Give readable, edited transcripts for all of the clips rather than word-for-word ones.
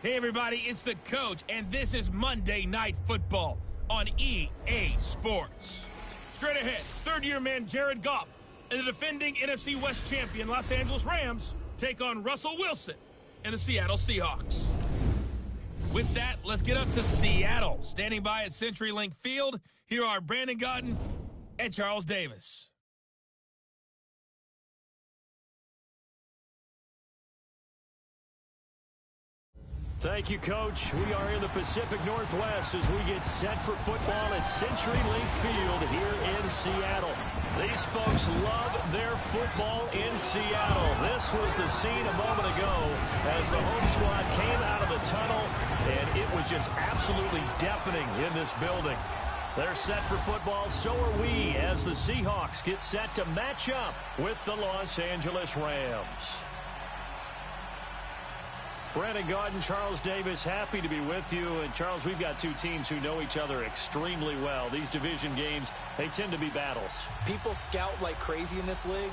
Hey everybody, it's the coach, and this is Monday Night Football on EA Sports. Straight ahead, third-year man Jared Goff and the defending NFC West champion Los Angeles Rams take on Russell Wilson and the Seattle Seahawks. With that, let's get up to Seattle. Standing by at CenturyLink Field, here are Brandon Gaudin and Charles Davis. Thank you, Coach. We are in the Pacific Northwest as we get set for football at CenturyLink Field here in Seattle. These folks love their football in Seattle. This was the scene a moment ago as the home squad came out of the tunnel, and it was just absolutely deafening in this building. They're set for football, so are we, as the Seahawks get set to match up with the Los Angeles Rams. Brandon Gaudin, Charles Davis, happy to be with you. And, Charles, we've got two teams who know each other extremely well. These division games, they tend to be battles. People scout like crazy in this league,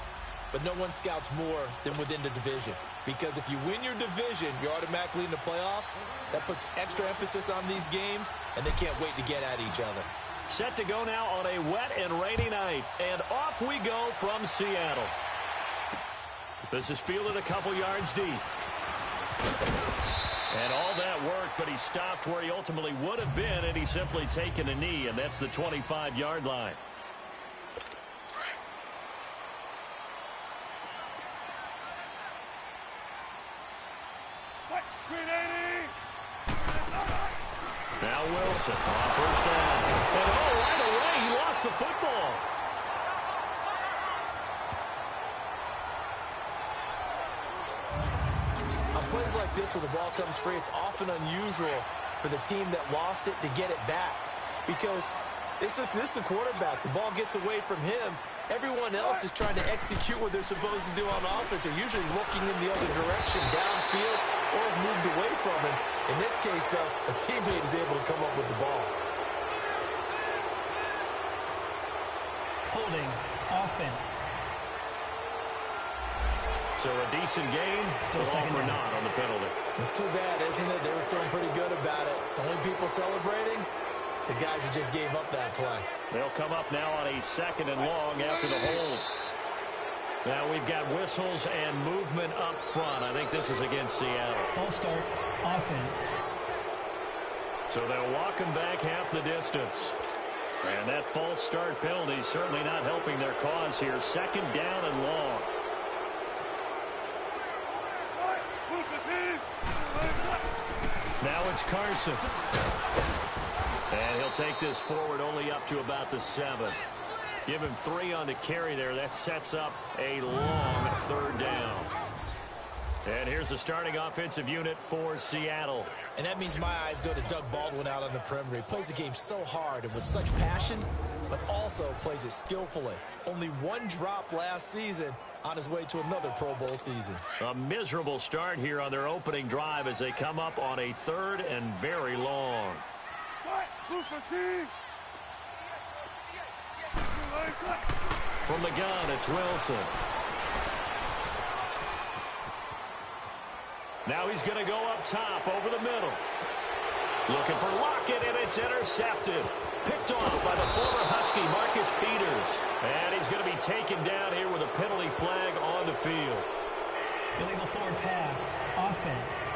but no one scouts more than within the division. Because if you win your division, you're automatically in the playoffs. That puts extra emphasis on these games, and they can't wait to get at each other. Set to go now on a wet and rainy night. And off we go from Seattle. This is fielded a couple yards deep. And all that worked, but he stopped where he ultimately would have been, and he's simply taken a knee, and that's the 25-yard line. Now Wilson on first down. And right away, he lost the football. Plays like this where the ball comes free, it's often unusual for the team that lost it to get it back. Because this is the quarterback. The ball gets away from him. Everyone else is trying to execute what they're supposed to do on offense. They're usually looking in the other direction, downfield, or have moved away from him. In this case, though, a teammate is able to come up with the ball. Holding offense. So a decent gain, still second or not on the penalty. It's too bad, isn't it? They were feeling pretty good about it. The only people celebrating, the guys who just gave up that play. They'll come up now on a second and long after the hold. Now we've got whistles and movement up front. I think this is against Seattle. False start, offense. So they'll walk him back half the distance. And that false start penalty is certainly not helping their cause here. Second down and long. Now it's Carson. And he'll take this forward only up to about the 7. Give him 3 on the carry there. That sets up a long third down. And here's the starting offensive unit for Seattle. And that means my eyes go to Doug Baldwin out on the perimeter. He plays the game so hard and with such passion, but also plays it skillfully. Only one drop last season on his way to another Pro Bowl season. A miserable start here on their opening drive as they come up on a third and very long. From the gun, it's Wilson. Now he's going to go up top over the middle. Looking for Lockett, and it's intercepted. Picked off by the former Husky, Marcus Peters. And he's going to be taken down here with a penalty flag on the field. Illegal forward pass, offense.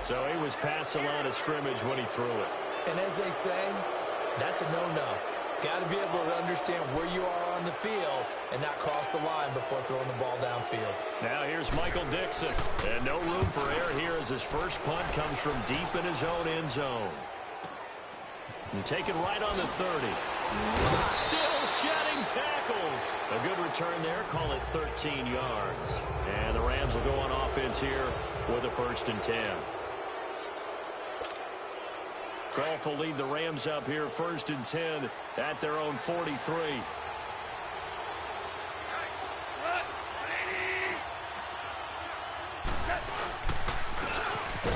So he was past the line of scrimmage when he threw it. And as they say, that's a no-no. Got to be able to understand where you are on the field and not cross the line before throwing the ball downfield. Now here's Michael Dixon. And no room for error here as his first punt comes from deep in his own end zone. And taken right on the 30. Still shedding tackles. A good return there. Call it 13 yards. And the Rams will go on offense here with a 1st and 10. Goff will lead the Rams up here 1st and 10 at their own 43.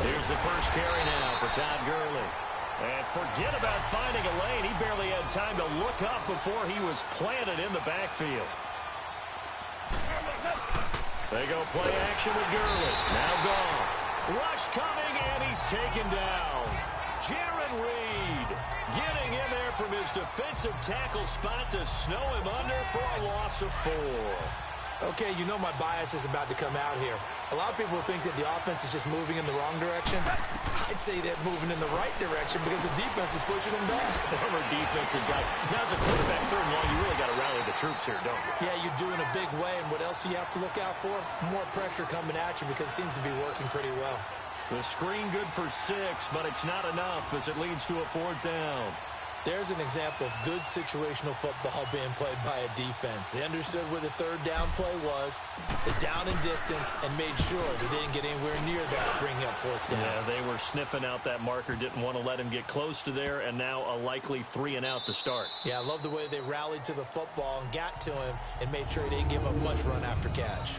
Here's the first carry now for Todd Gurley. And forget about finding a lane. He barely had time to look up before he was planted in the backfield. They go play action with Gurley. Now gone. Rush coming, and he's taken down. Jaron Reed getting in there from his defensive tackle spot to snow him under for a loss of 4. Okay, you know my bias is about to come out here. A lot of people think that the offense is just moving in the wrong direction. I'd say they're moving in the right direction because the defense is pushing them back. Former defensive guy. Now, as a quarterback, 3rd and long, you really got to rally the troops here, don't you? Yeah, you do in a big way, and what else do you have to look out for? More pressure coming at you because it seems to be working pretty well. The screen good for 6, but it's not enough as it leads to a 4th down. There's an example of good situational football being played by a defense. They understood where the 3rd down play was, the down and distance, and made sure they didn't get anywhere near that, bringing up 4th down. Yeah, they were sniffing out that marker, didn't want to let him get close to there, and now a likely 3 and out to start. Yeah, I love the way they rallied to the football and got to him and made sure he didn't give up much run after catch.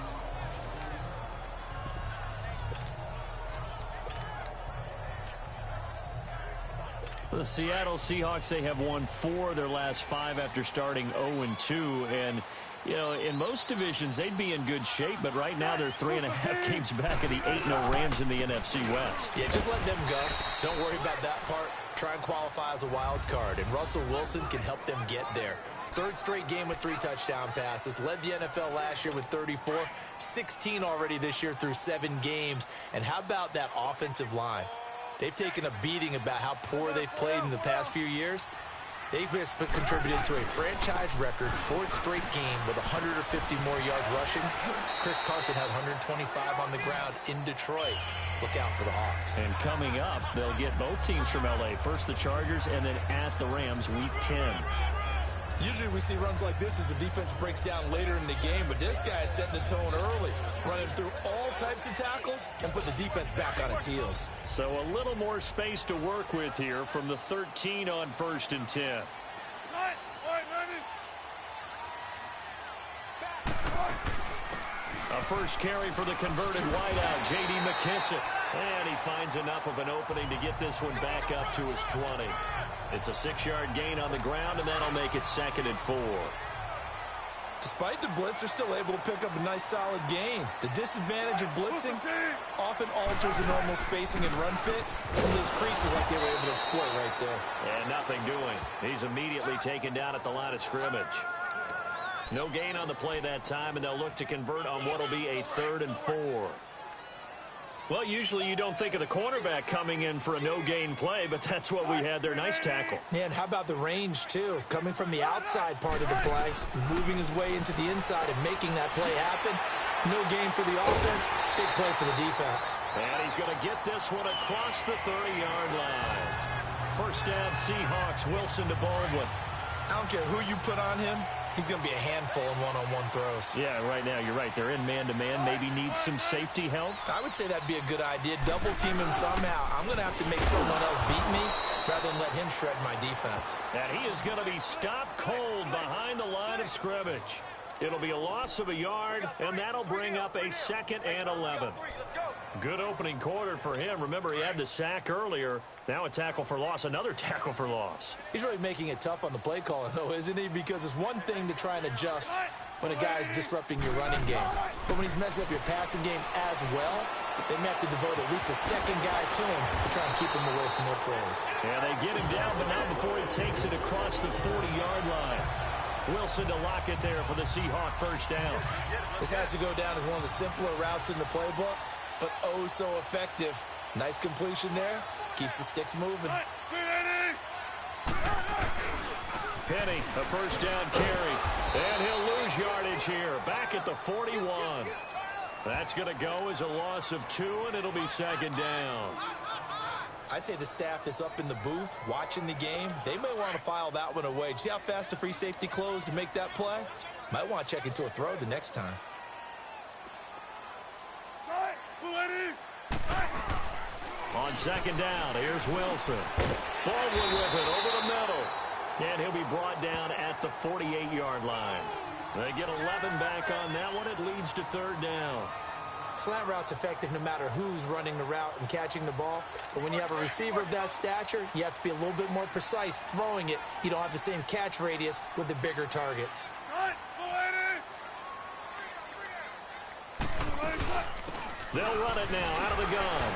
The Seattle Seahawks, they have won 4 of their last 5 after starting 0-2. And, you know, in most divisions, they'd be in good shape. But right now, they're 3.5 games back of the 8-0 Rams in the NFC West. Yeah, just let them go. Don't worry about that part. Try and qualify as a wild card. And Russell Wilson can help them get there. 3rd straight game with 3 touchdown passes. Led the NFL last year with 34. 16 already this year through 7 games. And how about that offensive line? They've taken a beating about how poor they've played in the past few years. They've contributed to a franchise record 4th straight game with 150 more yards rushing. Chris Carson had 125 on the ground in Detroit. Look out for the Hawks. And coming up, they'll get both teams from L.A. First the Chargers and then at the Rams week 10. Usually we see runs like this as the defense breaks down later in the game, but this guy is setting the tone early, running through all types of tackles and put the defense back on its heels. So a little more space to work with here from the 13 on 1st and 10. A first carry for the converted wideout, J.D. McKissick. And he finds enough of an opening to get this one back up to his 20. It's a 6-yard gain on the ground, and that'll make it 2nd and 4. Despite the blitz, they're still able to pick up a nice, solid gain. The disadvantage of blitzing often alters the normal spacing and run fits from those creases like they were able to exploit right there. And nothing doing. He's immediately taken down at the line of scrimmage. No gain on the play that time, and they'll look to convert on what will be a 3rd and 4. Well, usually you don't think of the cornerback coming in for a no-gain play, but that's what we had there. Nice tackle. Yeah, and how about the range, too? Coming from the outside part of the play, moving his way into the inside and making that play happen. No gain for the offense, big play for the defense. And he's going to get this one across the 30-yard line. First down, Seahawks, Wilson to Baldwin. I don't care who you put on him. He's going to be a handful in one-on-one throws. Yeah, right now, you're right. They're in man-to-man. Maybe need some safety help. I would say that'd be a good idea. Double team him somehow. I'm going to have to make someone else beat me rather than let him shred my defense. And he is going to be stopped cold behind the line of scrimmage. It'll be a loss of a yard, and that'll bring up a 2nd and 11. Good opening quarter for him. Remember, he had the sack earlier. Now a tackle for loss, another tackle for loss. He's really making it tough on the play caller, though, isn't he? Because it's one thing to try and adjust when a guy's disrupting your running game. But when he's messing up your passing game as well, they may have to devote at least a second guy to him to try and keep him away from their plays. Yeah, they get him down, but not before he takes it across the 40-yard line. Wilson to lock it there for the Seahawk first down. This has to go down as one of the simpler routes in the playbook, but oh so effective. Nice completion there. Keeps the sticks moving. Penny, a first down carry. And he'll lose yardage here. Back at the 41. That's going to go as a loss of 2, and it'll be 2nd down. I'd say the staff that's up in the booth watching the game, they may want to file that one away. See how fast the free safety closed to make that play? Might want to check into a throw the next time. On 2nd down, here's Wilson. Baldwin with it over the middle. And he'll be brought down at the 48-yard line. They get 11 back on that one. It leads to 3rd down. Slant route's effective no matter who's running the route and catching the ball. But when you have a receiver of that stature, you have to be a little bit more precise throwing it. You don't have the same catch radius with the bigger targets. They'll run it now out of the gun.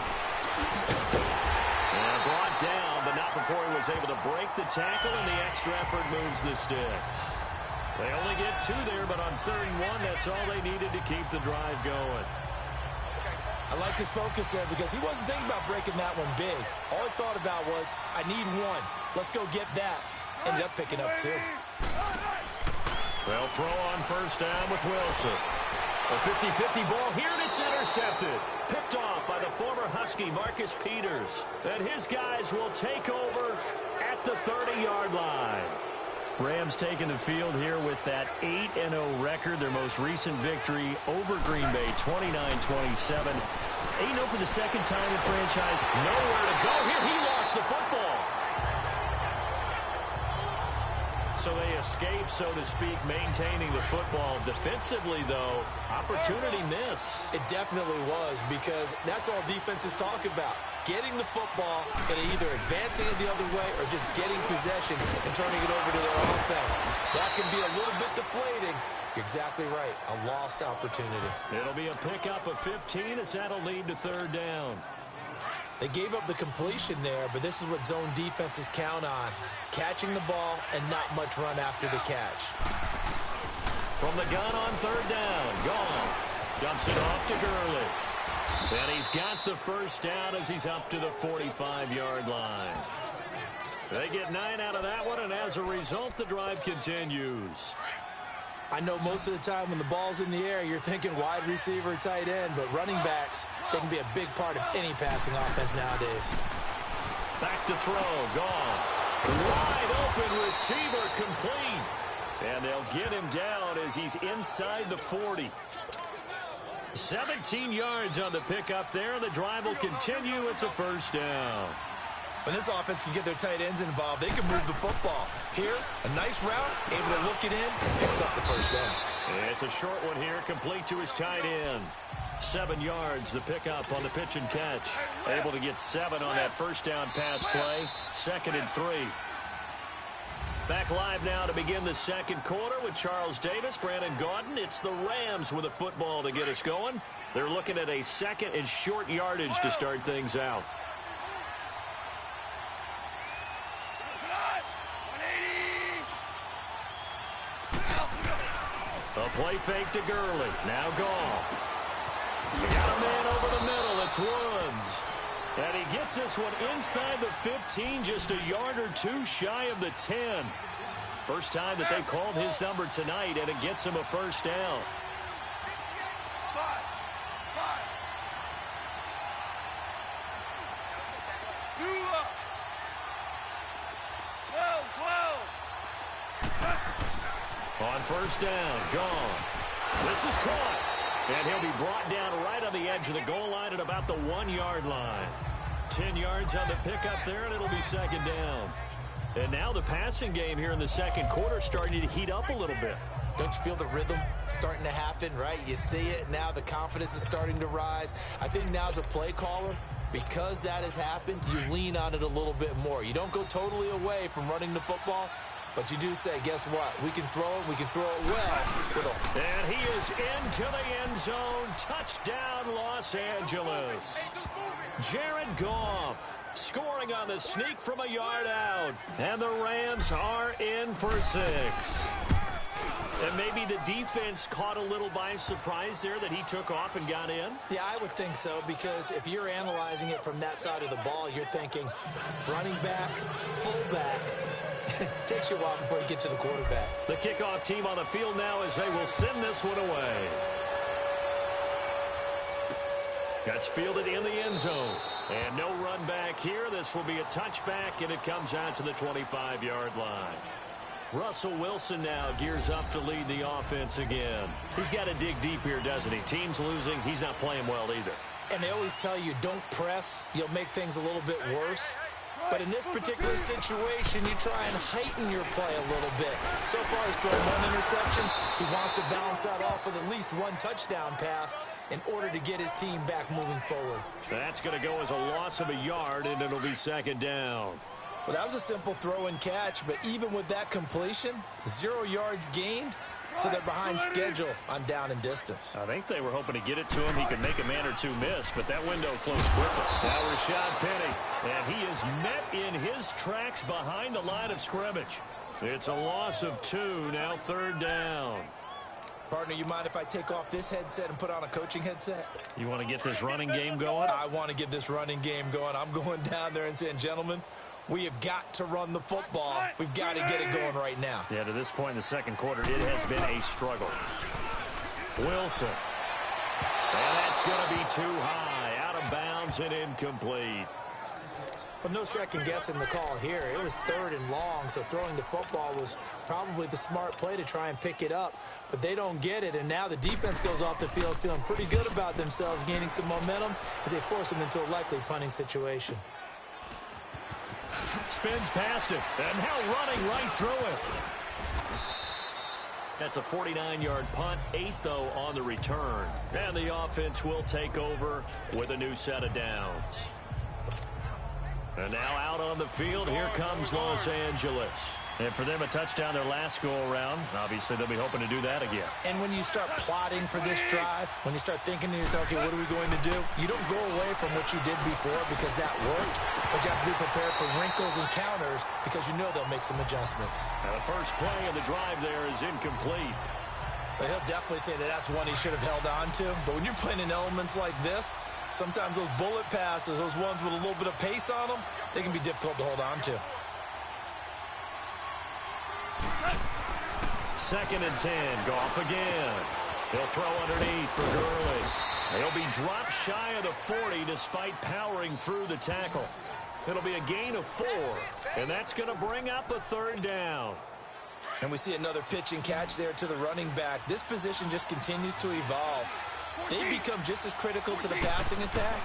And brought down, but not before he was able to break the tackle, and the extra effort moves the sticks. They only get 2 there, but on 3rd and 1, that's all they needed to keep the drive going. I like his focus there because he wasn't thinking about breaking that one big. All he thought about was, I need 1. Let's go get that. Ended up picking up 2. They'll throw on 1st down with Wilson. A 50-50 ball here, and it's intercepted. Picked off by the former Husky, Marcus Peters. And his guys will take over at the 30-yard line. Rams taking the field here with that 8-0 record, their most recent victory over Green Bay, 29-27. 8-0 for the second time in franchise. Nowhere to go here. He lost the football. So they escape, so to speak, maintaining the football. Defensively, though, opportunity miss. It definitely was, because that's all defenses talk about. Getting the football and either advancing it the other way or just getting possession and turning it over to their offense. That can be a little bit deflating. You're exactly right. A lost opportunity. It'll be a pickup of 15 as that'll lead to 3rd down. They gave up the completion there, but this is what zone defenses count on. Catching the ball and not much run after the catch. From the gun on 3rd down, gone. Dumps it off to Gurley. And he's got the 1st down as he's up to the 45-yard line. They get 9 out of that one, and as a result, the drive continues. I know most of the time when the ball's in the air, you're thinking wide receiver, tight end, but running backs, they can be a big part of any passing offense nowadays. Back to throw, gone. Wide open receiver, complete. And they'll get him down as he's inside the 40. 17 yards on the pickup there. The drive will continue. It's a 1st down. When this offense can get their tight ends involved, they can move the football. Here, a nice route, able to look it in, picks up the 1st down. It's a short one here, complete to his tight end. 7 yards, the pickup on the pitch and catch. Able to get 7 on that 1st down pass play. 2nd and 3. Back live now to begin the 2nd quarter with Charles Davis, Brandon Gaudin. It's the Rams with a football to get us going. They're looking at a 2nd and short yardage to start things out. A play fake to Gurley. Now gone. We got a man over the middle. It's Woods. And he gets this one inside the 15, just a yard or 2 shy of the 10. First time that they called his number tonight, and it gets him a 1st down. On 1st down, gone. This is caught. And he'll be brought down right on the edge of the goal line at about the 1-yard line. 10 yards on the pickup there, and it'll be 2nd down. And now the passing game here in the 2nd quarter starting to heat up a little bit. Don't you feel the rhythm starting to happen, right? You see it now. The confidence is starting to rise. I think now as a play caller, because that has happened, you lean on it a little bit more. You don't go totally away from running the football, but you do say, guess what? We can throw it. We can throw it well. And he is into the end zone. Touchdown, Los Angeles. Jared Goff scoring on the sneak from a yard out. And the Rams are in for 6. And maybe the defense caught a little by surprise there that he took off and got in? Yeah, I would think so, because if you're analyzing it from that side of the ball, you're thinking running back, fullback. Takes you a while before you get to the quarterback. The kickoff team on the field now as they will send this one away. That's fielded in the end zone. And no run back here. This will be a touchback, and it comes out to the 25-yard line. Russell Wilson now gears up to lead the offense again. He's got to dig deep here, doesn't he? Team's losing. He's not playing well either. And they always tell you, don't press. You'll make things a little bit worse. But in this particular situation, you try and heighten your play a little bit. So far, he's thrown one interception. He wants to balance that off with at least one touchdown pass in order to get his team back moving forward. That's going to go as a loss of a yard, and it'll be second down. Well, that was a simple throw and catch, but even with that completion, 0 yards gained, so they're behind schedule on down and distance. I think they were hoping to get it to him. He could make a man or two miss, but that window closed quickly. Now Rashad Penny, and he is met in his tracks behind the line of scrimmage. It's a loss of 2, now third down. Partner, you mind if I take off this headset and put on a coaching headset? You want to get this running game going? I want to get this running game going. I'm going down there and saying, gentlemen, we have got to run the football. We've got to get it going right now. Yeah, to this point in the second quarter, it has been a struggle. Wilson. And that's going to be too high. Out of bounds and incomplete. Well, no second guessing the call here. It was 3rd and long, so throwing the football was probably the smart play to try and pick it up. But they don't get it, and now the defense goes off the field feeling pretty good about themselves, gaining some momentum as they force them into a likely punting situation. Spins past it, and now running right through it. That's a 49-yard punt, 8 though on the return. And the offense will take over with a new set of downs. And now out on the field, here comes Los Angeles. And for them, a touchdown their last go-around. Obviously, they'll be hoping to do that again. And when you start plotting for this drive, when you start thinking to yourself, okay, what are we going to do? You don't go away from what you did before because that worked. But you have to be prepared for wrinkles and counters because you know they'll make some adjustments. Now, the first play of the drive there is incomplete. But he'll definitely say that that's one he should have held on to. But when you're playing in elements like this, sometimes those bullet passes, those ones with a little bit of pace on them, they can be difficult to hold on to. 2nd and 10. Goff again. He'll throw underneath for Gurley. He'll be dropped shy of the 40 despite powering through the tackle. It'll be a gain of 4, and that's going to bring up a 3rd down. And we see another pitch and catch there to the running back. This position just continues to evolve. They become just as critical to the passing attack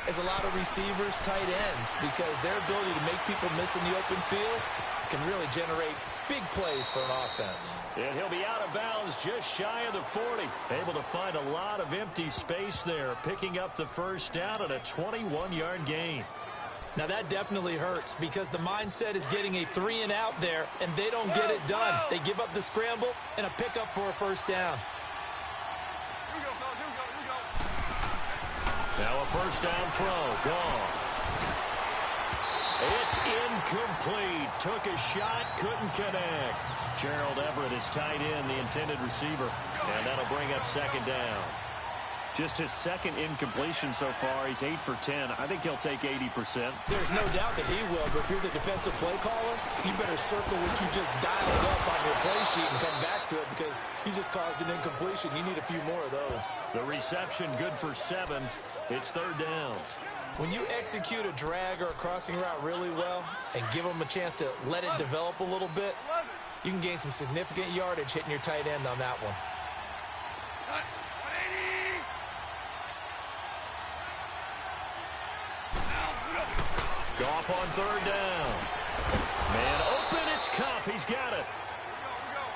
as a lot of receivers, tight ends, because their ability to make people miss in the open field can really generate big plays for an offense. And he'll be out of bounds just shy of the 40. Able to find a lot of empty space there, picking up the first down and a 21-yard gain. Now that definitely hurts because the mindset is getting a 3 and out there, and they don't get it done. They give up the scramble and a pickup for a first down. Now a first down throw. Gone. It's incomplete. Took a shot, couldn't connect. Gerald Everett is tied in, the intended receiver, and that'll bring up second down. Just his second incompletion so far. He's 8 for 10. I think he'll take 80%. There's no doubt that he will, but if you're the defensive play caller, you better circle what you just dialed up on your play sheet and come back to it because you just caused an incompletion. You need a few more of those. The reception good for 7. It's 3rd down. When you execute a drag or a crossing route really well and give them a chance to let it develop a little bit, you can gain some significant yardage hitting your tight end on that one. Goff on 3rd down. Man open, it's Cup. He's got it.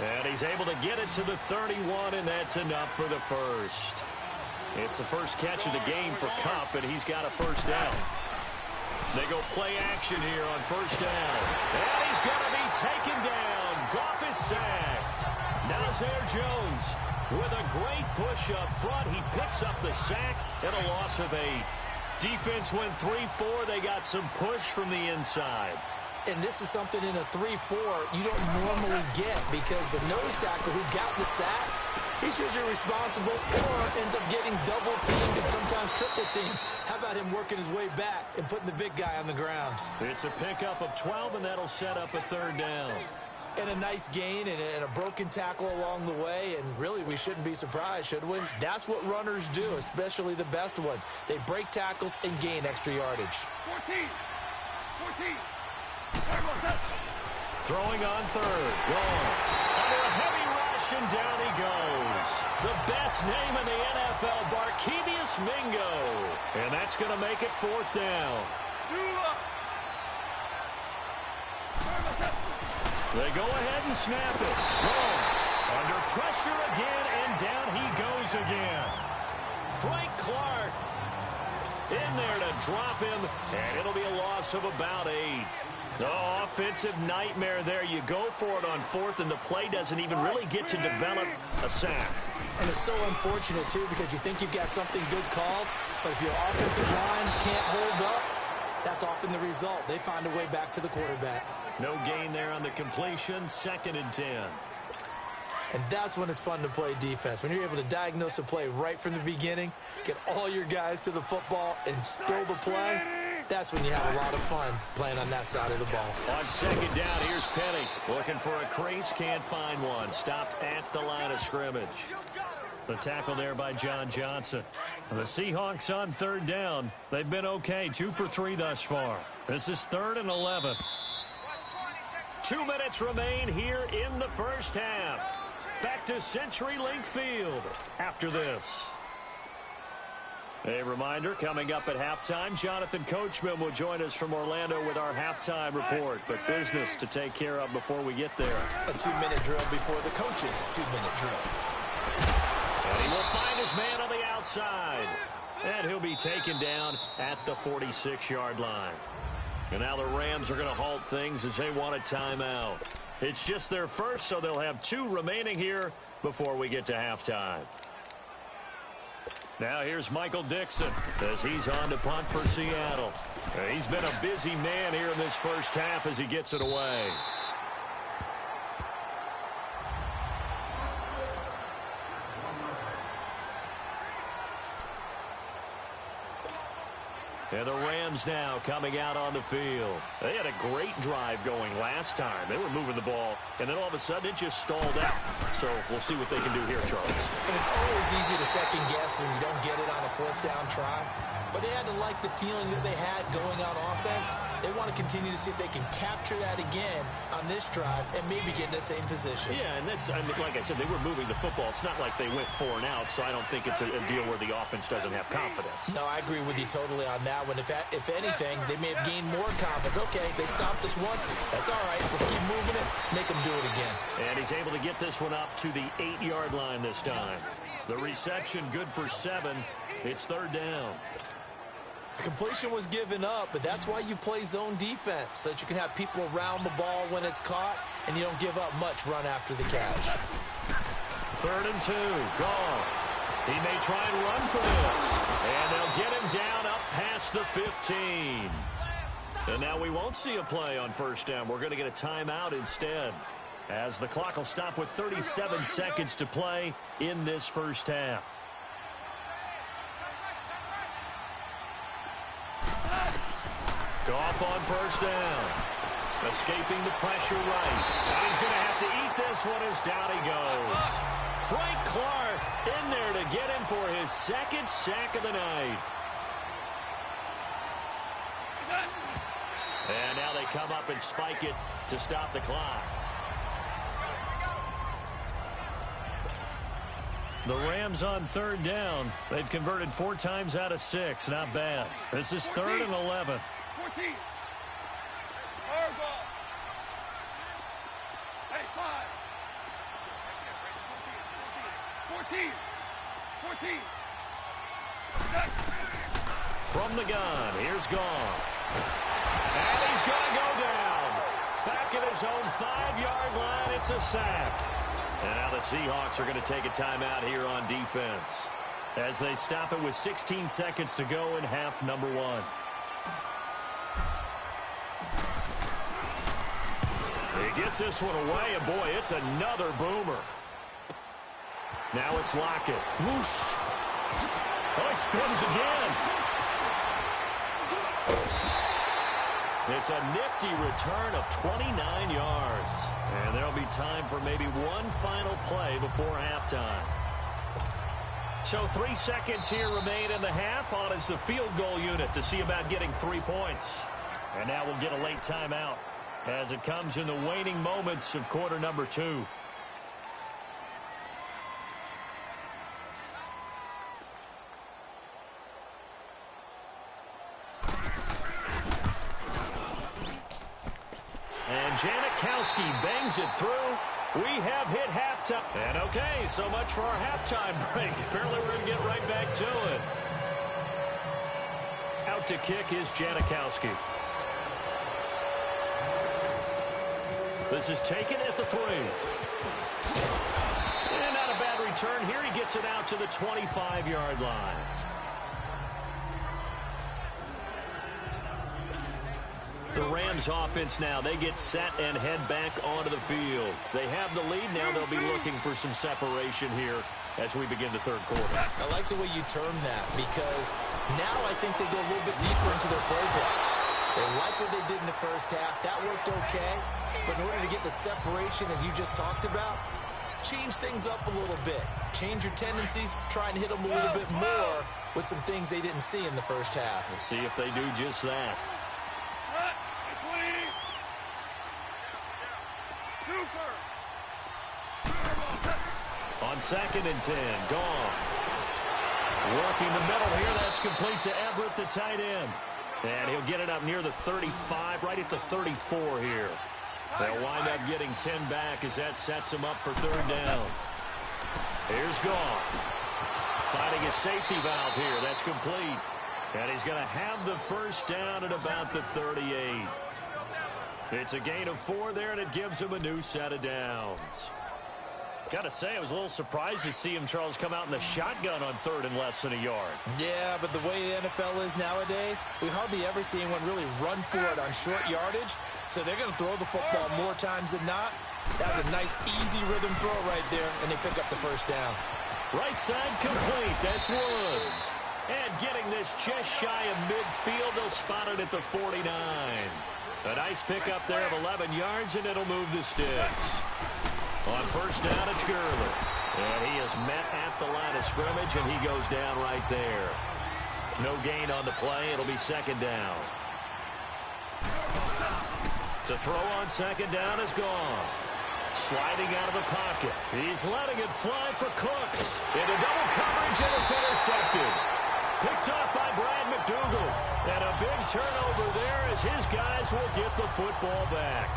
And he's able to get it to the 31, and that's enough for the first. It's the first catch of the game for Cup, and he's got a first down. They go play action here on first down. And he's going to be taken down. Goff is sacked. Nazir Jones with a great push up front. He picks up the sack and a loss of 8. Defense went 3-4. They got some push from the inside. And this is something in a 3-4 you don't normally get because the nose tackle who got the sack, he's usually responsible or ends up getting double-teamed and sometimes triple-teamed. How about him working his way back and putting the big guy on the ground? It's a pickup of 12, and that'll set up a 3rd down. And a nice gain and a broken tackle along the way, and really we shouldn't be surprised, should we? That's what runners do, especially the best ones. They break tackles and gain extra yardage. 14. Throwing on 3rd. Gone. Under a heavy rush, and down he goes. The best name in the NFL, Barkevious Mingo. And that's going to make it 4th down. They go ahead and snap it. Boom. Under pressure again, and down he goes again. Frank Clark in there to drop him, and it'll be a loss of about 8. Oh, offensive nightmare there. You go for it on 4th, and the play doesn't even really get to develop a sack. And it's so unfortunate, too, because you think you've got something good called, but if your offensive line can't hold up, that's often the result. They find a way back to the quarterback. No gain there on the completion, 2nd and 10. And that's when it's fun to play defense. When you're able to diagnose a play right from the beginning, get all your guys to the football, and build a play, that's when you have a lot of fun playing on that side of the ball. On 2nd down, here's Penny. Looking for a crease, can't find one. Stopped at the line of scrimmage. The tackle there by John Johnson. The Seahawks on 3rd down. They've been okay, 2 for 3 thus far. This is 3rd and 11. 2 minutes remain here in the first half. Back to CenturyLink Field after this. A reminder, coming up at halftime, Jonathan Coachman will join us from Orlando with our halftime report. But business to take care of before we get there. A 2-minute drill before the coach's 2-minute drill. And he will find his man on the outside. And he'll be taken down at the 46-yard line. And now the Rams are going to halt things as they want a timeout. It's just their first, so they'll have 2 remaining here before we get to halftime. Now here's Michael Dixon as he's on to punt for Seattle. He's been a busy man here in this first half as he gets it away. And the Rams now coming out on the field. They had a great drive going last time. They were moving the ball, and then all of a sudden it just stalled out. So we'll see what they can do here, Charles. And it's always easy to second guess when you don't get it on a 4th down try. But they had to like the feeling that they had going on offense. They want to continue to see if they can capture that again on this drive and maybe get in the same position. Yeah, and that's, I mean, like I said, they were moving the football. It's not like they went 4 and out, so I don't think it's a deal where the offense doesn't have confidence. No, I agree with you totally on that one. If anything, they may have gained more confidence. Okay, they stopped us once. That's all right. Let's keep moving it. Make them do it again. And he's able to get this one up to the 8-yard line this time. The reception good for 7. It's 3rd down. The completion was given up, but that's why you play zone defense, so that you can have people around the ball when it's caught, and you don't give up much run after the catch. 3rd and 2. Goff. He may try and run for this. And they'll get him down up past the 15. And now we won't see a play on 1st down. We're going to get a timeout instead, as the clock will stop with 37 seconds to play in this first half. Goff on 1st down. Escaping the pressure right. And he's going to have to eat this one as down he goes. Frank Clark in there to get him for his 2nd sack of the night. And now they come up and spike it to stop the clock. The Rams on 3rd down. They've converted 4 times out of 6. Not bad. This is 3rd and 11. 14. Hey, 5. 14. 14. From the gun, here's Goff. And he's going to go down. Back at his own 5-yard line, it's a sack. And now the Seahawks are going to take a timeout here on defense, as they stop it with 16 seconds to go in half number 1. He gets this one away, and boy, it's another boomer. Now it's Lockett. Whoosh. Oh, it spins again. It's a nifty return of 29 yards. And there'll be time for maybe one final play before halftime. So 3 seconds here remain in the half. On is the field goal unit to see about getting 3 points. And now we'll get a late timeout as it comes in the waning moments of quarter number 2. And Janikowski bangs it through. We have hit halftime. And okay, so much for our halftime break. Apparently we're going to get right back to it. Out to kick is Janikowski. This is taken at the 3. And not a bad return here. He gets it out to the 25-yard line. The Rams offense now, they get set and head back onto the field. They have the lead. Now they'll be looking for some separation here as we begin the third quarter. I like the way you term that because now I think they go a little bit deeper into their playbook. They like what they did in the first half. That worked okay. But in order to get the separation that you just talked about, change things up a little bit. Change your tendencies, try and hit them a little bit more with some things they didn't see in the first half. We'll see if they do just that. On 2nd and 10, Goff. Working the middle here. That's complete to Everett, the tight end. And he'll get it up near the 35, right at the 34 here. They'll wind up getting 10 back as that sets him up for 3rd down. Here's Goff. Finding a safety valve here. That's complete. And he's going to have the 1st down at about the 38. It's a gain of 4 there, and it gives him a new set of downs. Got to say, I was a little surprised to see him, Charles, come out in the shotgun on 3rd and less than a yard. Yeah, but the way the NFL is nowadays, we hardly ever see anyone really run for it on short yardage. So they're going to throw the football more times than not. That was a nice, easy rhythm throw right there, and they pick up the 1st down. Right side complete. That's Woods. And getting this just shy of midfield, they'll spot it at the 49. A nice pickup there of 11 yards, and it'll move the sticks. On 1st down, it's Gurley. And he is met at the line of scrimmage, and he goes down right there. No gain on the play. It'll be 2nd down. To throw on 2nd down is Goff. Sliding out of the pocket. He's letting it fly for Cooks. Into double coverage, and it's intercepted. Picked off by Brad McDougal. And a big turnover there as his guys will get the football back.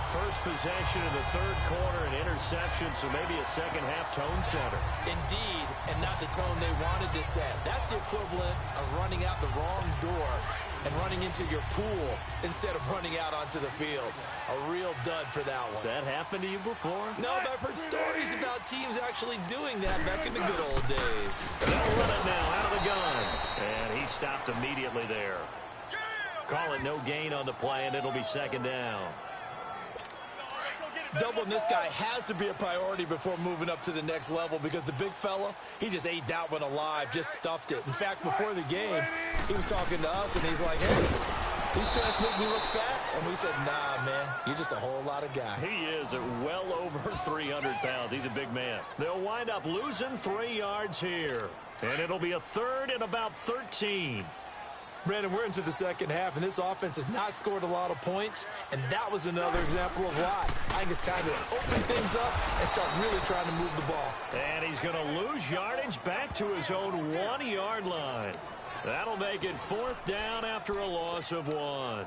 First possession of the 3rd quarter, an interception, so maybe a second-half tone setter. Indeed, and not the tone they wanted to set. That's the equivalent of running out the wrong door and running into your pool instead of running out onto the field. A real dud for that one. Has that happened to you before? No, but I've heard stories about teams actually doing that back in the good old days. They'll run it now out of the gun. And he stopped immediately there. Call it no gain on the play, and it'll be 2nd down. Doubling this guy has to be a priority before moving up to the next level because the big fella, he just ate that one alive, just stuffed it. In fact, before the game, he was talking to us, and he's like, hey, these trying to make me look fat? And we said, nah, man, you're just a whole lot of guy. He is at well over 300 pounds. He's a big man. They'll wind up losing 3 yards here. And it'll be a 3rd and about 13. Brandon, we're into the 2nd half, and this offense has not scored a lot of points, and that was another example of why. I think it's time to open things up and start really trying to move the ball. And he's going to lose yardage back to his own 1-yard line. That'll make it 4th down after a loss of 1. I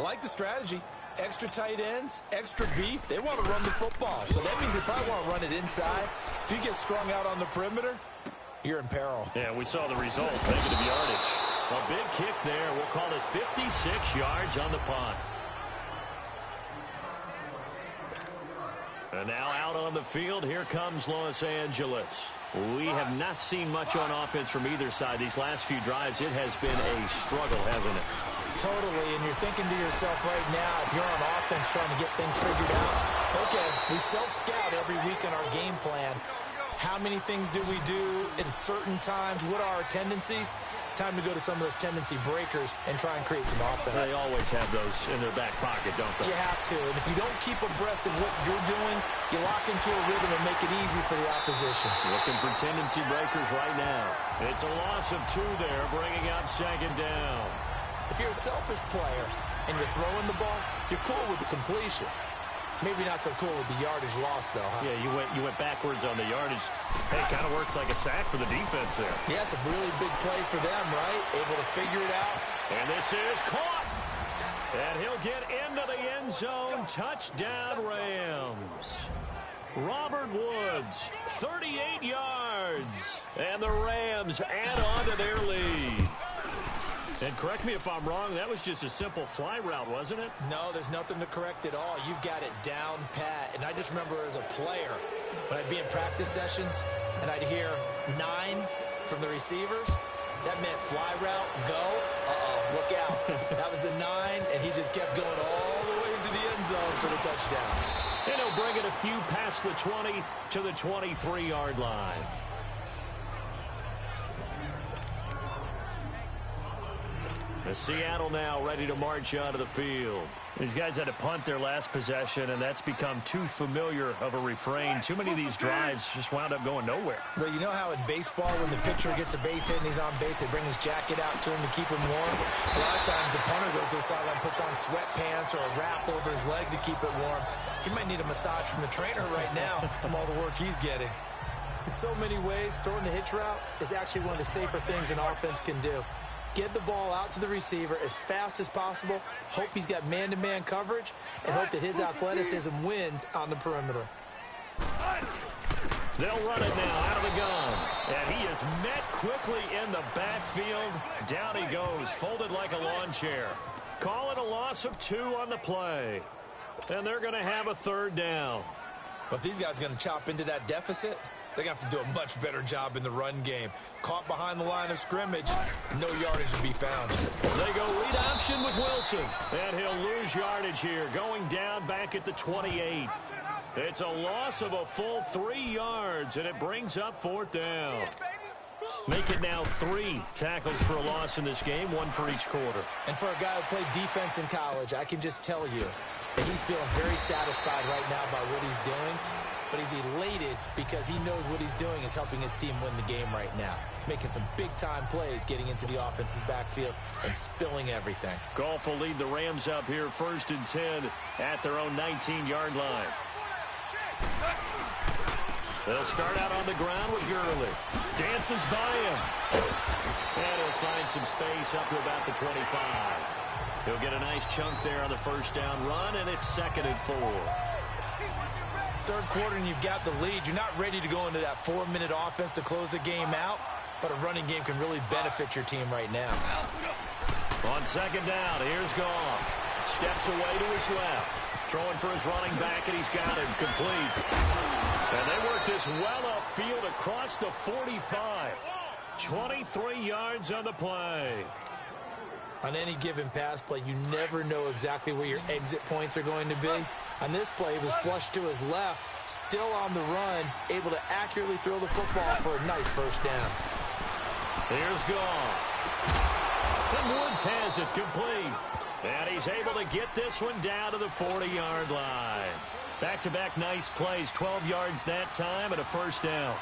like the strategy. Extra tight ends, extra beef. They want to run the football, but that means they probably want to run it inside. If you get strung out on the perimeter, you're in peril. Yeah, we saw the result, negative yardage. A big kick there. We'll call it 56 yards on the punt. And now out on the field, here comes Los Angeles. We have not seen much on offense from either side. These last few drives, it has been a struggle, hasn't it? Totally, and you're thinking to yourself right now, if you're on offense trying to get things figured out, okay, we self-scout every week in our game plan. How many things do we do at certain times? What are our tendencies? Time to go to some of those tendency breakers and try and create some offense. They always have those in their back pocket, don't they? You have to. And if you don't keep abreast of what you're doing, you lock into a rhythm and make it easy for the opposition. Looking for tendency breakers right now. It's a loss of 2 there, bringing up 2nd down. If you're a selfish player and you're throwing the ball, you're cool with the completion. Maybe not so cool with the yardage loss, though, huh? Yeah, you went backwards on the yardage. Hey, it kind of works like a sack for the defense there. Yeah, it's a really big play for them, right? Able to figure it out. And this is caught. And he'll get into the end zone. Touchdown, Rams. Robert Woods, 38 yards. And the Rams add on to their lead. And correct me if I'm wrong, that was just a simple fly route, wasn't it? No, there's nothing to correct at all. You've got it down pat. And I just remember as a player, when I'd be in practice sessions and I'd hear 9 from the receivers, that meant fly route, go, look out. That was the 9, and he just kept going all the way into the end zone for the touchdown. And he'll bring it a few past the 20 to the 23-yard line. Seattle now ready to march onto the field. These guys had to punt their last possession, and that's become too familiar of a refrain. Too many of these drives just wound up going nowhere. But you know how in baseball, when the pitcher gets a base hit and he's on base, they bring his jacket out to him to keep him warm? A lot of times the punter goes to the sideline, puts on sweatpants or a wrap over his leg to keep it warm. He might need a massage from the trainer right now from all the work he's getting. In so many ways, throwing the hitch route is actually one of the safer things an offense can do. Get the ball out to the receiver as fast as possible, hope he's got man-to-man coverage, and hope that his athleticism wins on the perimeter. They'll run it now out of the gun. And he is met quickly in the backfield. Down he goes, folded like a lawn chair. Call it a loss of 2 on the play. And they're going to have a third down. But these guys are going to chop into that deficit. They're going to have to do a much better job in the run game. Caught behind the line of scrimmage, no yardage to be found. They go read option with Wilson. And he'll lose yardage here, going down back at the 28. It's a loss of a full 3 yards, and it brings up 4th down. Make it now 3 tackles for a loss in this game, 1 for each quarter. And for a guy who played defense in college, I can just tell you that he's feeling very satisfied right now by what he's doing. But he's elated because he knows what he's doing is helping his team win the game right now. Making some big-time plays, getting into the offense's backfield, and spilling everything. Goff will lead the Rams up here 1st and 10 at their own 19-yard line. They'll start out on the ground with Gurley. Dances by him. And he'll find some space up to about the 25. He'll get a nice chunk there on the first down run, and it's 2nd and 4. Third quarter and you've got the lead. You're not ready to go into that 4-minute offense to close the game out, but a running game can really benefit your team right now. On 2nd down, here's Goff. Steps away to his left. Throwing for his running back, and he's got him complete. And they work this well upfield across the 45. 23 yards on the play. On any given pass play, you never know exactly where your exit points are going to be. On this play, he was flushed to his left, still on the run, able to accurately throw the football for a nice first down. Here's Goff. And Woods has it complete. And he's able to get this one down to the 40-yard line. Back-to-back nice plays, 12 yards that time and a first down.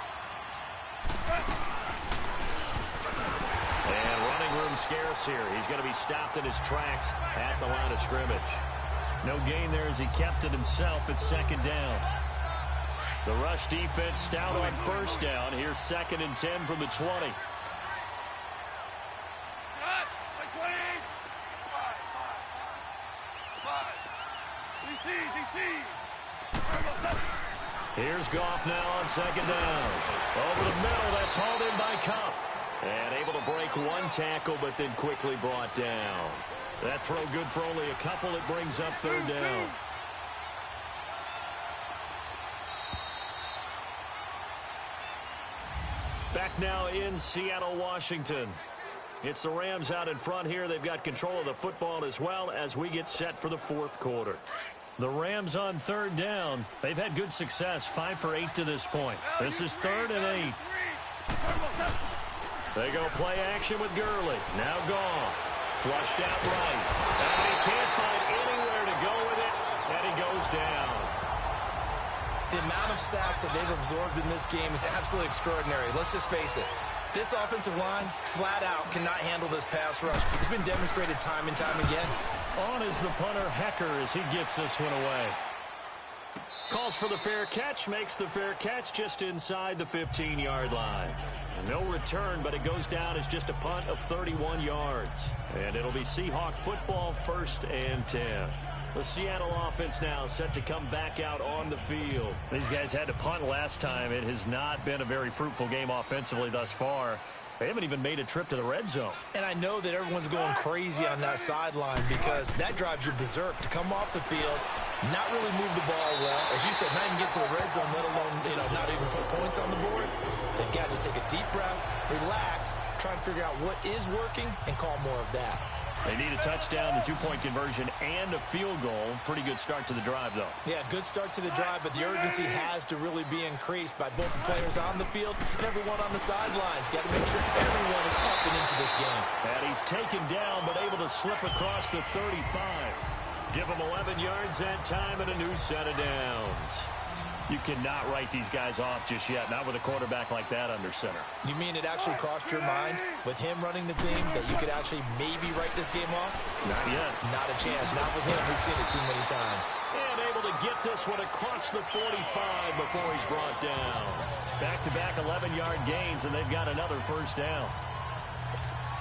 And running room scarce here. He's going to be stopped in his tracks at the line of scrimmage. No gain there as he kept it himself at 2nd down. The rush defense stout on first down. Here's 2nd and 10 from the 20. Here's Goff now on 2nd down. Over the middle, that's hauled in by Cup. And able to break 1 tackle, but then quickly brought down. That throw good for only a couple. It brings up 3rd down. Back now in Seattle, Washington. It's the Rams out in front here. They've got control of the football as well as we get set for the 4th quarter. The Rams on 3rd down. They've had good success, 5 for 8 to this point. This is 3rd and 8. They go play action with Gurley. Now Goff. Flushed out right. And he can't find anywhere to go with it. And he goes down. The amount of sacks that they've absorbed in this game is absolutely extraordinary. Let's just face it. This offensive line, flat out, cannot handle this pass rush. It's been demonstrated time and time again. On is the punter, Hecker, as he gets this one away. Calls for the fair catch, makes the fair catch just inside the 15-yard line. No return, but it goes down as just a punt of 31 yards. And it'll be Seahawk football, 1st and 10. The Seattle offense now set to come back out on the field. These guys had to punt last time. It has not been a very fruitful game offensively thus far. They haven't even made a trip to the red zone. And I know that everyone's going crazy on that sideline because that drives you berserk to come off the field, not really move the ball well. As you said, not even get to the red zone, let alone, not even put points on the board. They've got to just take a deep breath, relax, try and figure out what is working, and call more of that. They need a touchdown, the 2-point conversion, and a field goal. Pretty good start to the drive, though. Yeah, good start to the drive, but the urgency has to really be increased by both the players on the field and everyone on the sidelines. Got to make sure everyone is up and into this game. And he's taken down, but able to slip across the 35. Give him 11 yards that time and a new set of downs. You cannot write these guys off just yet, not with a quarterback like that under center. You mean it actually crossed your mind with him running the team that you could actually maybe write this game off? Not yet. Not a chance. Not with him. We've seen it too many times. And able to get this one across the 45 before he's brought down. Back-to-back 11-yard gains, and they've got another first down.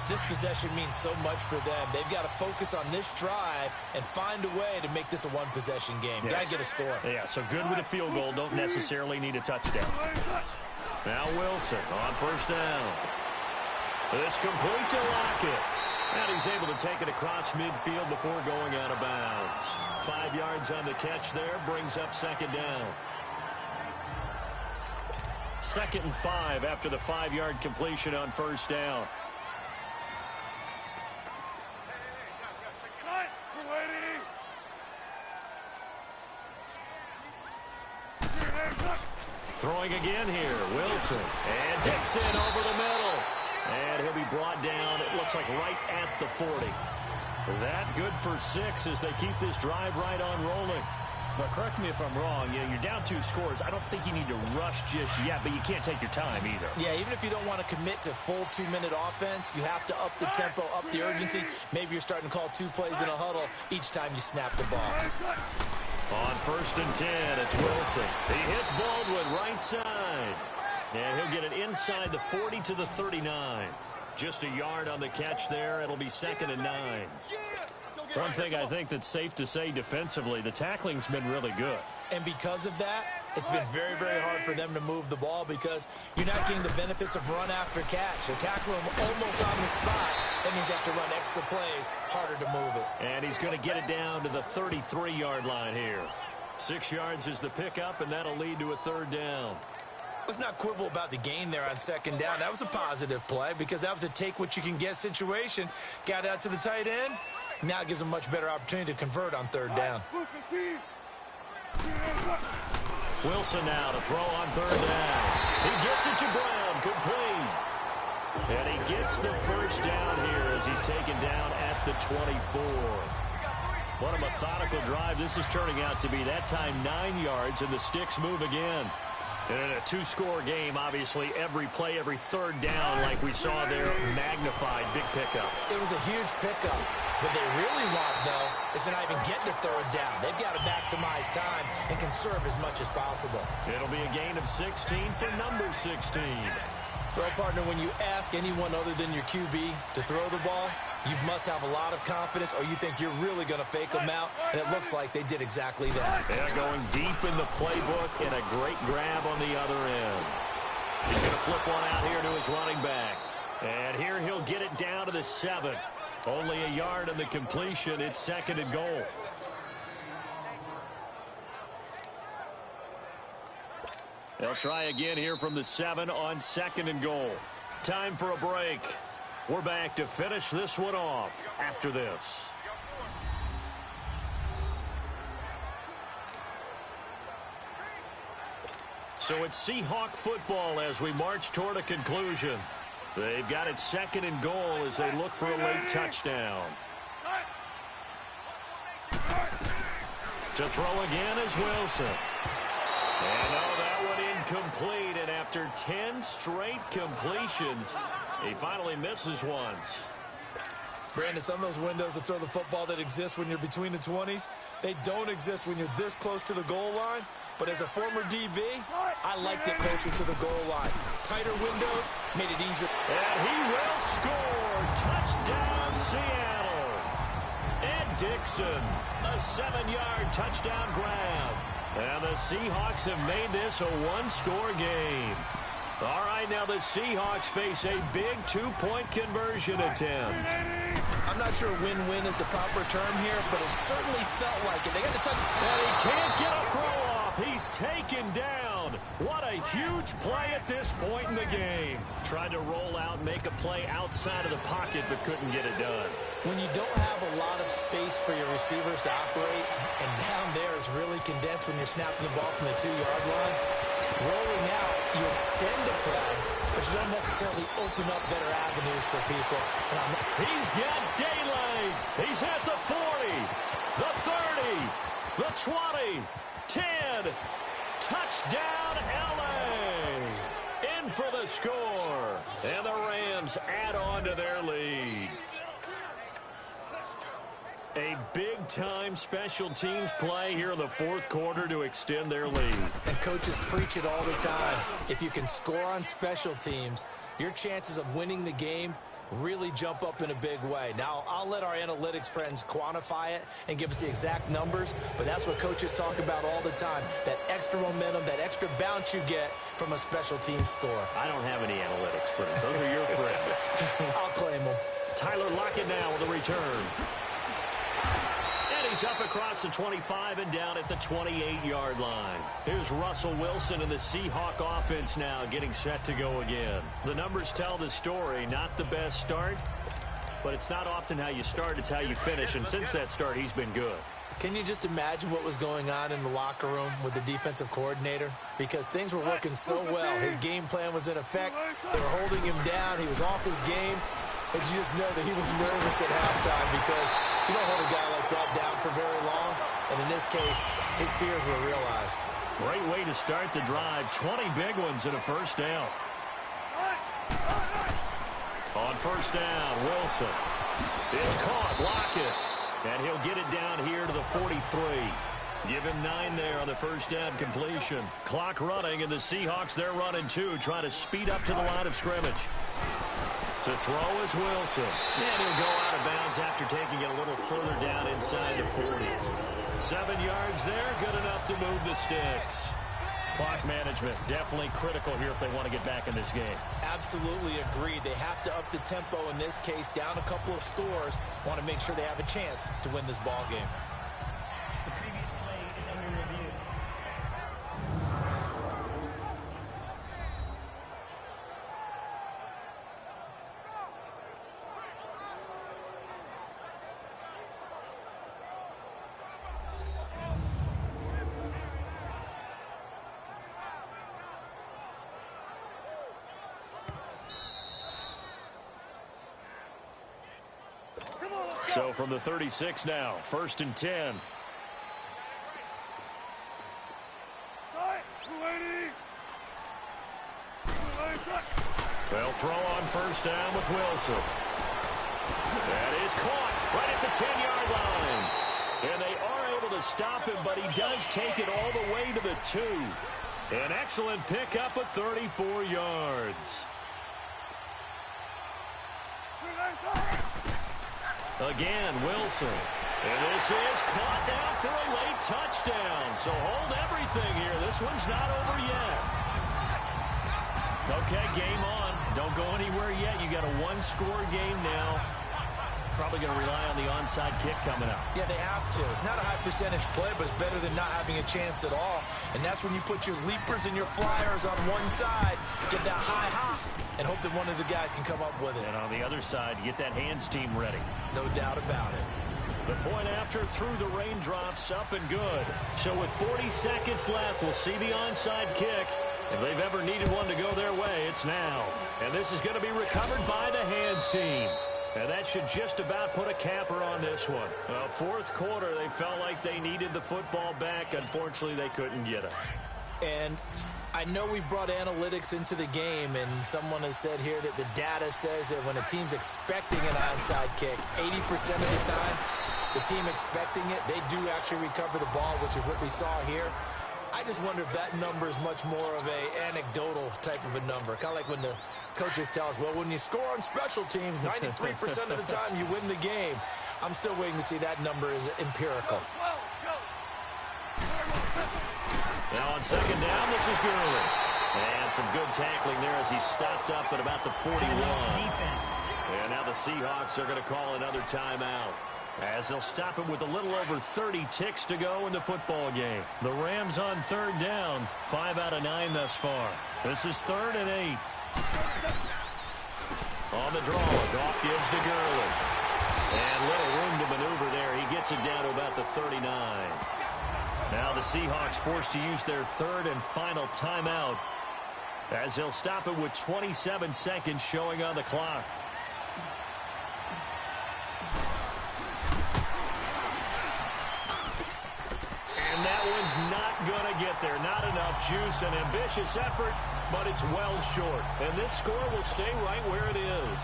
This possession means so much for them. They've got to focus on this drive and find a way to make this a one-possession game. Yes. Got to get a score. Yeah, so good with a field goal. Don't necessarily need a touchdown. Now Wilson on first down. This complete to Lockett. And he's able to take it across midfield before going out of bounds. 5 yards on the catch there, brings up second down. 2nd and 5 after the 5-yard completion on first down. Throwing again here, Wilson, and takes it over the middle. And he'll be brought down, it looks like right at the 40. That good for 6 as they keep this drive right on rolling. But correct me if I'm wrong, you're down 2 scores. I don't think you need to rush just yet, but you can't take your time either. Yeah, even if you don't want to commit to full 2-minute offense, you have to up the tempo, up the urgency. Maybe you're starting to call 2 plays in a huddle each time you snap the ball. On 1st and 10, it's Wilson. He hits Baldwin right side. And he'll get it inside the 40 to the 39. Just a yard on the catch there. It'll be 2nd and 9. One thing I think that's safe to say defensively, the tackling's been really good. And because of that, it's been very, very hard for them to move the ball because you're not getting the benefits of run after catch. They tackle him almost on the spot. That means you have to run extra plays, harder to move it. And he's going to get it down to the 33-yard line here. 6 yards is the pickup, and that'll lead to a 3rd down. Let's not quibble about the gain there on 2nd down. That was a positive play because that was a take-what-you-can-get situation. Got out to the tight end. Now it gives them a much better opportunity to convert on 3rd down. Wilson now to throw on 3rd down. He gets it to Brown, complete. And he gets the first down here as he's taken down at the 24. What a methodical drive this is turning out to be. That time 9 yards, and the sticks move again. And in a 2-score game, obviously, every play, every 3rd down, like we saw there, magnified, big pickup. It was a huge pickup. What they really want, though, is to not even get to 3rd down. They've got to maximize time and conserve as much as possible. It'll be a gain of 16 for number 16. Well, partner, when you ask anyone other than your QB to throw the ball, you must have a lot of confidence or you think you're really going to fake them out, and it looks like they did exactly that. They're going deep in the playbook and a great grab on the other end. He's going to flip one out here to his running back. And here he'll get it down to the 7. Only a yard on the completion. It's 2nd and goal. They'll try again here from the 7 on 2nd and goal. Time for a break. We're back to finish this one off after this. So it's Seahawk football as we march toward a conclusion. They've got it 2nd and goal as they look for a late touchdown. To throw again is Wilson. And oh, that one incomplete. And after 10 straight completions, he finally misses once. Brandon, some of those windows to throw the football that exist when you're between the 20s, they don't exist when you're this close to the goal line. But as a former DB, I liked it closer to the goal line. Tighter windows made it easier. And he will score. Touchdown, Seattle. Ed Dixon, a 7-yard touchdown grab. And the Seahawks have made this a one-score game. All right, now the Seahawks face a big two-point conversion attempt. I'm not sure win-win is the proper term here, but it certainly felt like it. They got to touch. And he can't get a throw off. He's taken down. What a huge play at this point in the game. Tried to roll out, make a play outside of the pocket, but couldn't get it done. When you don't have a lot of space for your receivers to operate, and down there is really condensed when you're snapping the ball from the 2-yard line, rolling out, you extend the play, but you don't necessarily open up better avenues for people. And he's got daylight. He's at the 40, the 30, the 20, 10. Touchdown, L.A. In for the score. And the Rams add on to their lead. A big-time special teams play here in the fourth quarter to extend their lead. And coaches preach it all the time. If you can score on special teams, your chances of winning the game really jump up in a big way. Now, I'll let our analytics friends quantify it and give us the exact numbers, but that's what coaches talk about all the time, that extra momentum, that extra bounce you get from a special team score. I don't have any analytics friends. Those are your friends. I'll claim them. Tyler Lockett now with a return. And he's up across the 25 and down at the 28-yard line. Here's Russell Wilson and the Seahawk offense now getting set to go again. The numbers tell the story. Not the best start, but it's not often how you start, it's how you finish. And since that start, he's been good. Can you just imagine what was going on in the locker room with the defensive coordinator? Because things were working so well. His game plan was in effect. They were holding him down. He was off his game. But you just know that he was nervous at halftime because you don't hold a guy like that down for very long. And in this case, his fears were realized. Great way to start the drive. 20 big ones and a first down. On first down, Wilson. It's caught. Lockett. And he'll get it down here to the 43. Give him 9 there on the first down completion. Clock running, and the Seahawks, they're running too, trying to speed up to the line of scrimmage. To throw is Wilson. And he'll go out of bounds after taking it a little further down inside the 40. 7 yards there, good enough to move the sticks. Clock management, definitely critical here if they want to get back in this game. Absolutely agreed. They have to up the tempo in this case, down a couple of scores. Want to make sure they have a chance to win this ball game. The previous play is under review. So from the 36 now, 1st and 10. They'll throw on first down with Wilson. That is caught right at the 10-yard line. And they are able to stop him, but he does take it all the way to the 2. An excellent pickup of 34 yards. Again, Wilson. And this is caught down for a late touchdown. So hold everything here. This one's not over yet. Okay, game on. Don't go anywhere yet. You got a one-score game now. Probably going to rely on the onside kick coming up. Yeah, they have to. It's not a high percentage play, but it's better than not having a chance at all. And that's when you put your leapers and your flyers on one side, get that high hop, and hope that one of the guys can come up with it. And on the other side, you get that hands team ready. No doubt about it. The point after through the raindrops, up and good. So with 40 seconds left, we'll see the onside kick. If they've ever needed one to go their way, it's now. And this is going to be recovered by the hands team. And that should just about put a capper on this one. Fourth quarter, they felt like they needed the football back. Unfortunately, they couldn't get it. And I know we brought analytics into the game, and someone has said here that the data says that when a team's expecting an onside kick, 80% of the time, the team expecting it, they do actually recover the ball, which is what we saw here. I just wonder if that number is much more of a anecdotal type of a number. Kind of like when the coaches tell us, well, when you score on special teams, 93% of the time you win the game. I'm still waiting to see that number is empirical. Now on second down, this is Gurley. And some good tackling there as he stopped up at about the 41. Defense. And now the Seahawks are going to call another timeout, as they'll stop it with a little over 30 ticks to go in the football game. The Rams on third down, 5 out of 9 thus far. This is 3rd and 8. On the draw, Goff gives to Gurley. And little room to maneuver there. He gets it down to about the 39. Now the Seahawks forced to use their 3rd and final timeout, as they'll stop it with 27 seconds showing on the clock. And that one's not going to get there. Not enough juice. An ambitious effort, but it's well short. And this score will stay right where it is.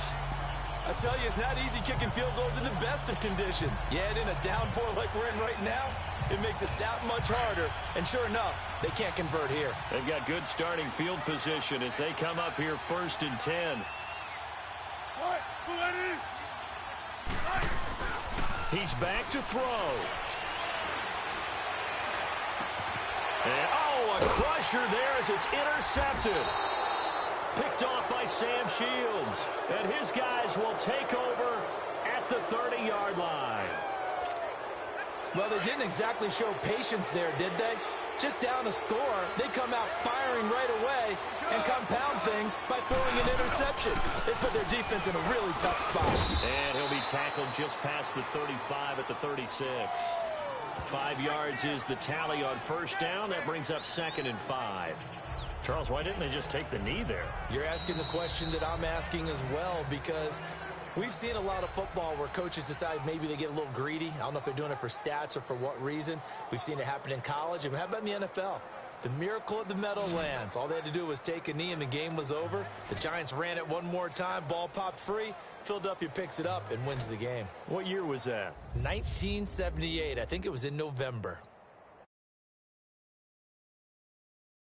I tell you, it's not easy kicking field goals in the best of conditions. Yet in a downpour like we're in right now, it makes it that much harder. And sure enough, they can't convert here. They've got good starting field position as they come up here 1st and 10. He's back to throw. And, oh, a crusher there as it's intercepted. Picked off by Sam Shields. And his guys will take over at the 30-yard line. Well, they didn't exactly show patience there, did they? Just down a score, they come out firing right away and compound things by throwing an interception. They put their defense in a really tough spot. And he'll be tackled just past the 35 at the 36. 5 yards is the tally on first down. That brings up 2nd and 5. Charles, why didn't they just take the knee there? You're asking the question that I'm asking as well, because we've seen a lot of football where coaches decide maybe they get a little greedy. I don't know if they're doing it for stats or for what reason. We've seen it happen in college. And how about in the NFL? The miracle at the Meadowlands. All they had to do was take a knee and the game was over. The Giants ran it one more time. Ball popped free. Philadelphia picks it up and wins the game. What year was that? 1978. I think it was in November.